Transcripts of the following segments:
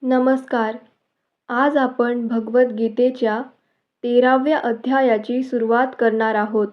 नमस्कार. आज आपण भगवद्गीतेच्या 13व्या अध्यायाची सुरुवात करणार आहोत.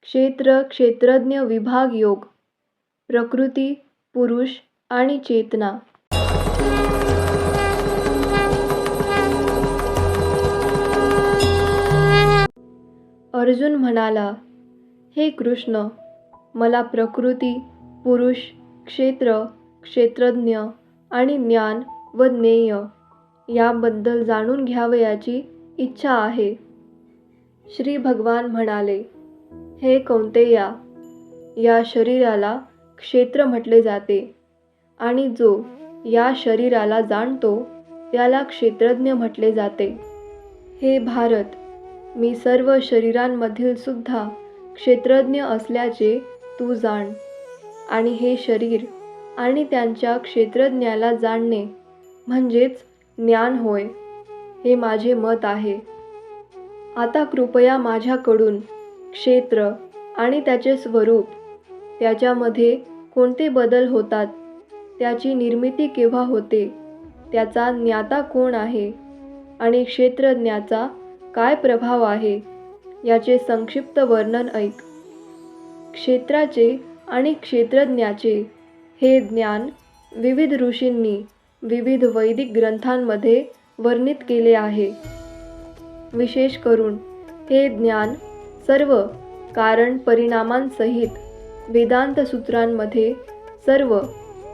क्षेत्र क्षेत्रज्ञ विभाग योग, प्रकृती, पुरुष आणि चेतना. अर्जुन म्हणाला, हे कृष्ण, मला प्रकृती, पुरुष, क्षेत्र, क्षेत्रज्ञ आणि ज्ञान व ज्ञेय याबद्दल जाणून घ्यावयाची इच्छा आहे. श्री भगवान म्हणाले, हे कौंतेया, या शरीराला क्षेत्र म्हटले जाते आणि जो या शरीराला जाणतो त्याला क्षेत्रज्ञ म्हटले जाते. हे भारत, मी सर्व शरीरांमधील सुद्धा क्षेत्रज्ञ असल्याचे तू जाण, आणि हे शरीर आणि त्यांच्या क्षेत्रज्ञाला जाणणे म्हणजेच ज्ञान होय, हे माझे मत आहे. आता कृपया माझ्याकडून क्षेत्र आणि त्याचे स्वरूप, त्याच्यामध्ये कोणते बदल होतात, त्याची निर्मिती केव्हा होते, त्याचा ज्ञाता कोण आहे आणि क्षेत्रज्ञाचा काय प्रभाव आहे याचे संक्षिप्त वर्णन ऐक. क्षेत्राचे आणि क्षेत्रज्ञाचे हे ज्ञान विविध ऋषींनी विविध वैदिक ग्रंथांमध्ये वर्णित केले आहे. विशेष करून हे ज्ञान सर्व कारण परिणामांसहित वेदांत सूत्रांमध्ये सर्व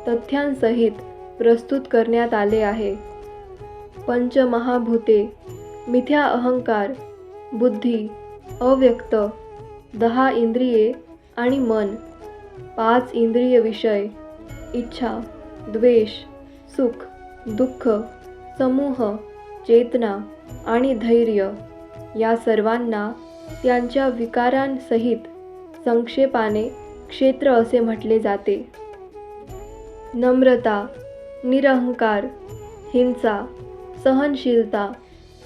तथ्यांसहित प्रस्तुत करण्यात आले आहे. पंचमहाभूते, मिथ्या अहंकार, बुद्धी, अव्यक्त, 10 इंद्रिये आणि मन, 5 इंद्रिय विषय, इच्छा, द्वेष, सुख, दुःख, समूह, चेतना आणि धैर्य या सर्वांना त्यांच्या विकारांसहित संक्षेपाने क्षेत्र असे म्हटले जाते. नम्रता, निरहंकार, हिंसा, सहनशीलता,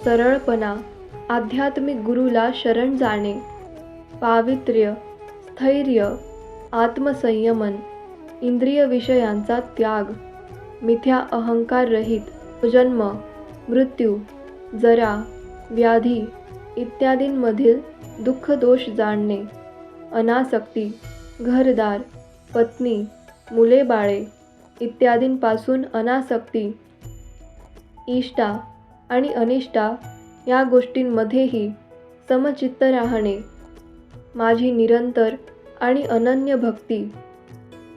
सरळपणा, आध्यात्मिक गुरुला शरण जाणे, पावित्र्य, स्थैर्य, आत्मसंयमन, इंद्रिय विषयांचा त्याग, मिथ्या अहंकार रहित, जन्म, मृत्यू, जरा, व्याधी इत्यादींमधील दुःख दोष जाणणे, अनासक्ती, घरदार, पत्नी, मुले बाळे इत्यादींपासून अनासक्ती, इष्टा आणि अनिष्टा या गोष्टींमध्येही समचित्त राहणे, माझी निरंतर आणि अनन्य भक्ती,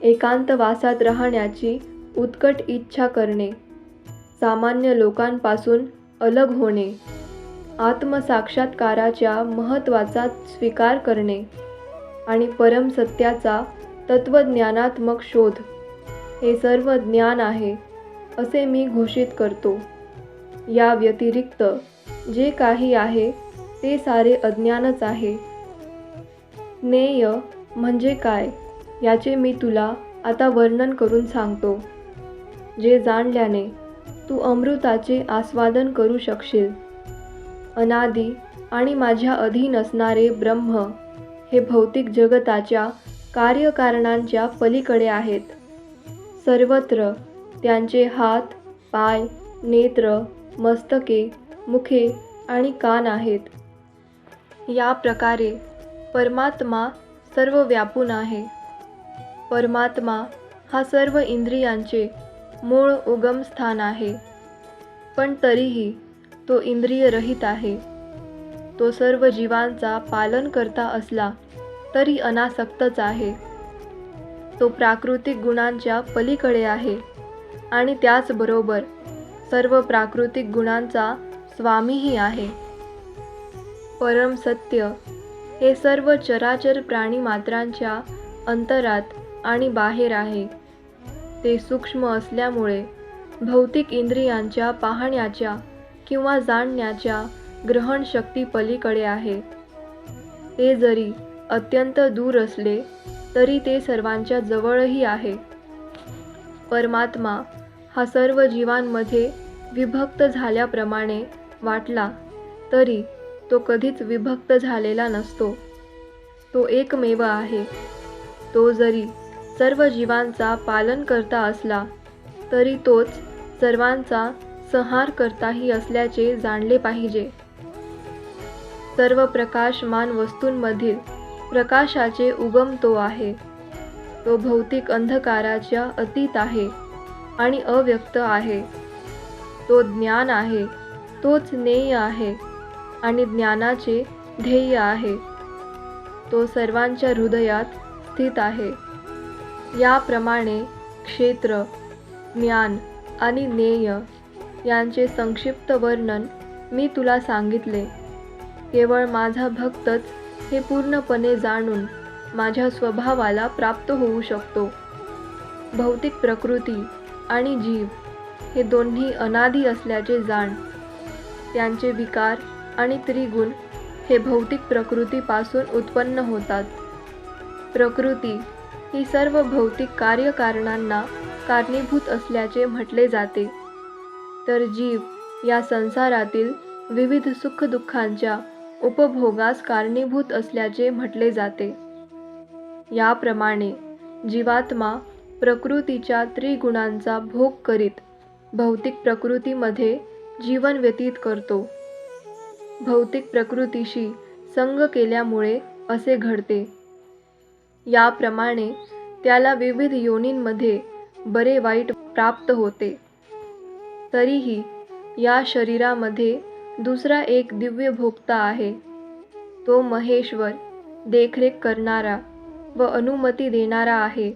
एकांतवासात राहण्याची उत्कट इच्छा करणे, सामान्य लोकांपासून अलग होणे, आत्मसाक्षात्काराच्या महत्त्वाचा स्वीकार करणे आणि परमसत्याचा तत्त्वज्ञानात्मक शोध, हे सर्व ज्ञान आहे असे मी घोषित करतो. या व्यतिरिक्त जे काही आहे ते सारे अज्ञानच आहे. ज्ञेय म्हणजे काय याचे मी तुला आता वर्णन करून सांगतो, जे जाणल्याने तू अमृताचे आस्वादन करू शकशील. अनादी आणि माझ्या अधीन असणारे ब्रह्म हे भौतिक जगताच्या कार्यकारणांच्या पलीकडे आहेत. सर्वत्र त्यांचे हात, पाय, नेत्र, मस्तके, मुखे आणि कान आहेत. या प्रकारे परमात्मा सर्व व्यापून आहे. परमात्मा हा सर्व इंद्रियांचे मूळ उगम स्थान आहे, पण तरीही तो इंद्रियरहित आहे. तो सर्व जीवांचा पालन करता असला तरी अनासक्तच आहे. तो प्राकृतिक गुणांच्या पलीकडे आहे आणि त्याचबरोबर सर्व प्राकृतिक गुणांचा स्वामीही आहे. परम सत्य हे सर्व चराचर प्राणीमात्रांच्या अंतरात आणि बाहेर आहे. ते सूक्ष्म असल्यामुळे भौतिक इंद्रियांच्या पाहण्याच्या किंवा जाणण्याच्या ग्रहणशक्ती पलीकडे आहे. ते जरी अत्यंत दूर असले तरी ते सर्वांच्या जवळही आहे. परमात्मा हा सर्व जीवांमध्ये विभक्त झाल्याप्रमाणे वाटला तरी तो कधीच विभक्त झालेला नसतो. तो एकमेव आहे. तो जरी सर्व जीवांचा पालन करता असला तरी तोच सर्वांचा संहार करताही असल्याचे जाणले पाहिजे. सर्व प्रकाशमान वस्तूंमधील प्रकाशाचे उगम तो आहे. तो भौतिक अंधकाराच्या अतीत आहे आणि अव्यक्त आहे. तो ज्ञान आहे, तोच ज्ञेय आहे आणि ज्ञानाचे ध्येय आहे. तो सर्वांच्या हृदयात स्थित आहे. याप्रमाणे क्षेत्र, ज्ञान आणि ज्ञेय यांचे संक्षिप्त वर्णन मी तुला सांगितले. केवळ माझा भक्तच हे पूर्णपणे जाणून माझ्या स्वभावाला प्राप्त होऊ शकतो. भौतिक प्रकृती आणि जीव हे दोन्ही अनादि असल्याचे जाण. त्यांचे विकार आणि त्रिगुण हे भौतिक प्रकृतीपासून उत्पन्न होतात. प्रकृती ही सर्व भौतिक कार्यकारणांना कारणीभूत असल्याचे म्हटले जाते, तर जीव या संसारातील विविध सुखदुःखांच्या उपभोगास कारणीभूत असल्याचे म्हटले जाते. याप्रमाणे जीवात्मा प्रकृतीच्या त्रिगुणांचा भोग करीत भौतिक प्रकृतीमध्ये जीवन व्यतीत करतो. भौतिक प्रकृतीशी संग केल्यामुळे असे घडते. याप्रमाणे त्याला विविध योनींमध्ये बरे वाईट प्राप्त होते. तरीही या शरीरामध्ये दुसरा एक दिव्य भोक्ता आहे. तो महेश्वर, देखरेख करणारा व अनुमती देणारा आहे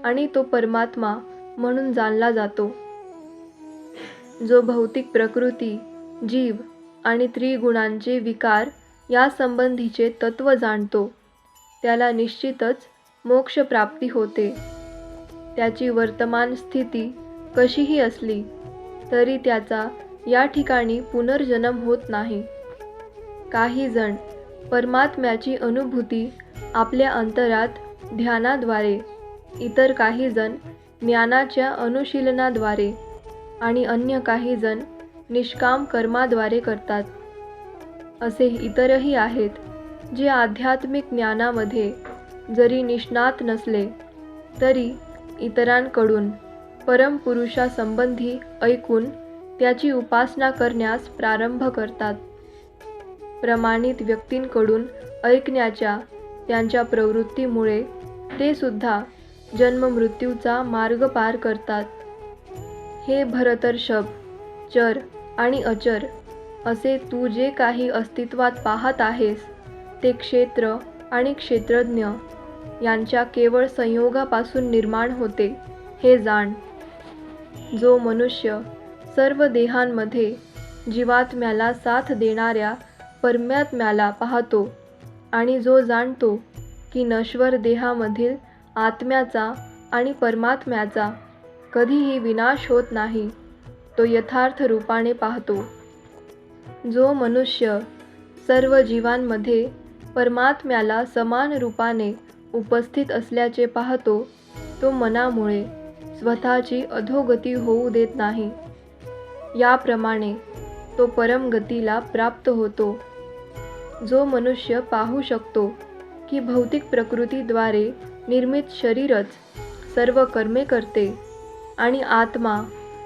आणि तो परमात्मा म्हणून जाणला जातो. जो भौतिक प्रकृती, जीव आणि त्रिगुणांचे विकार या संबंधीचे तत्व जाणतो, त्याला निश्चितच मोक्षप्राप्ती होते. त्याची वर्तमान स्थिती कशीही असली तरी त्याचा या ठिकाणी पुनर्जन्म होत नाही. काही जण परमात्म्याची अनुभूती आपल्या अंतरात ध्यानाद्वारे, इतर काही जण ज्ञानाच्या अनुशीलनाद्वारे आणि अन्य काही जण निष्काम कर्माद्वारे करतात. असे इतरही आहेत जे आध्यात्मिक ज्ञानामध्ये जरी निष्णात नसले तरी इतरांकडून परमपुरुषासंबंधी ऐकून त्याची उपासना करण्यास प्रारंभ करतात. प्रमाणित व्यक्तींकडून ऐकण्याच्या त्यांच्या प्रवृत्तीमुळे ते सुद्धा जन्ममृत्यूचा मार्ग पार करतात. हे भरतर्षभ, चर आणि अचर असे तू जे काही अस्तित्वात पाहत आहेस ते क्षेत्र आणि क्षेत्रज्ञ यांच्या केवळ संयोगापासून निर्माण होते, हे जाण. जो मनुष्य सर्व देहांमध्ये जीवात्म्याला साथ देणाऱ्या परमात्म्याला पाहतो आणि जो जाणतो की नश्वर देहामधील आत्म्याचा आणि परमात्म्याचा कधीही विनाश होत नाही, तो यथार्थ रूपाने पाहतो. जो मनुष्य सर्व जीवांमध्ये परमात्म्याला समान रूपाने उपस्थित असल्याचे पाहतो, तो मनामुळे स्वतःची अधोगती होऊ देत नाही. याप्रमाणे तो परमगतीला प्राप्त होतो. जो मनुष्य पाहू शकतो की भौतिक प्रकृतीद्वारे निर्मित शरीरच सर्व कर्मे करते आणि आत्मा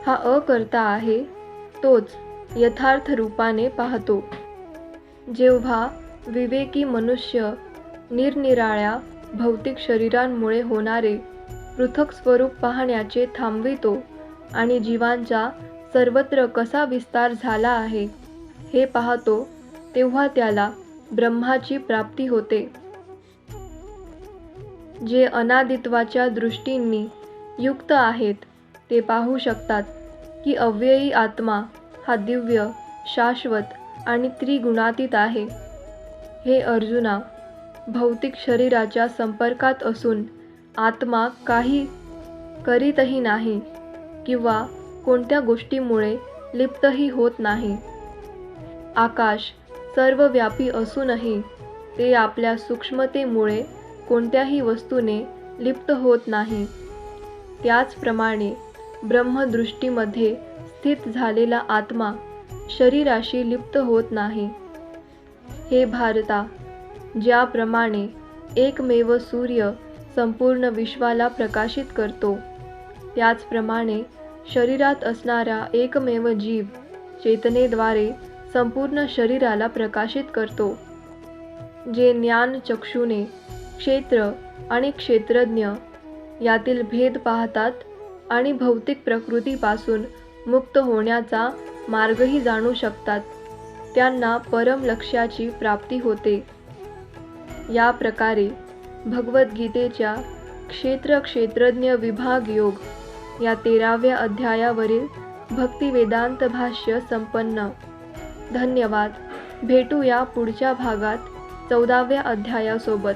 हा अकर्ता आहे, तोच यथार्थ रूपाने पाहतो. जेव्हा विवेकी मनुष्य निरनिराळ्या भौतिक शरीरांमुळे होणारे पृथक स्वरूप पाहण्याचे थांबवितो आणि जीवांचा सर्वत्र कसा विस्तार झाला आहे हे पाहतो, तेव्हा त्याला ब्रह्माची प्राप्ती होते. जे अनादित्वाच्या दृष्टींनी युक्त आहेत ते पाहू शकतात की अव्ययी आत्मा हा दिव्य, शाश्वत आणि त्रिगुणातीत आहे. हे अर्जुना, भौतिक शरीराच्या संपर्कात असून आत्मा काही करीतही नाही किंवा कोणत्या गोष्टीमुळे लिप्तही होत नाही. आकाश सर्वव्यापी असूनही ते आपल्या सूक्ष्मतेमुळे कोणत्याही वस्तूने लिप्त होत नाही. त्याचप्रमाणे ब्रह्मदृष्टीमध्ये स्थित झालेला आत्मा शरीराशी लिप्त होत नाही. हे भारता, ज्याप्रमाणे एकमेव सूर्य संपूर्ण विश्वाला प्रकाशित करतो, त्याचप्रमाणे शरीरात असणारा एकमेव जीव चेतनेद्वारे संपूर्ण शरीराला प्रकाशित करतो. जे ज्ञान चक्षुने क्षेत्र आणि क्षेत्रज्ञ यातील भेद पाहतात आणि भौतिक प्रकृतीपासून मुक्त होण्याचा मार्गही जाणू शकतात, त्यांना परम लक्ष्याची प्राप्ती होते. या प्रकारे भगवद्गीतेच्या क्षेत्रज्ञ विभाग योग या 13व्या अध्यायावरील भक्तिवेदांत भाष्य संपन्न. धन्यवाद. भेटूया पुढच्या भागात 14व्या अध्यायासोबत.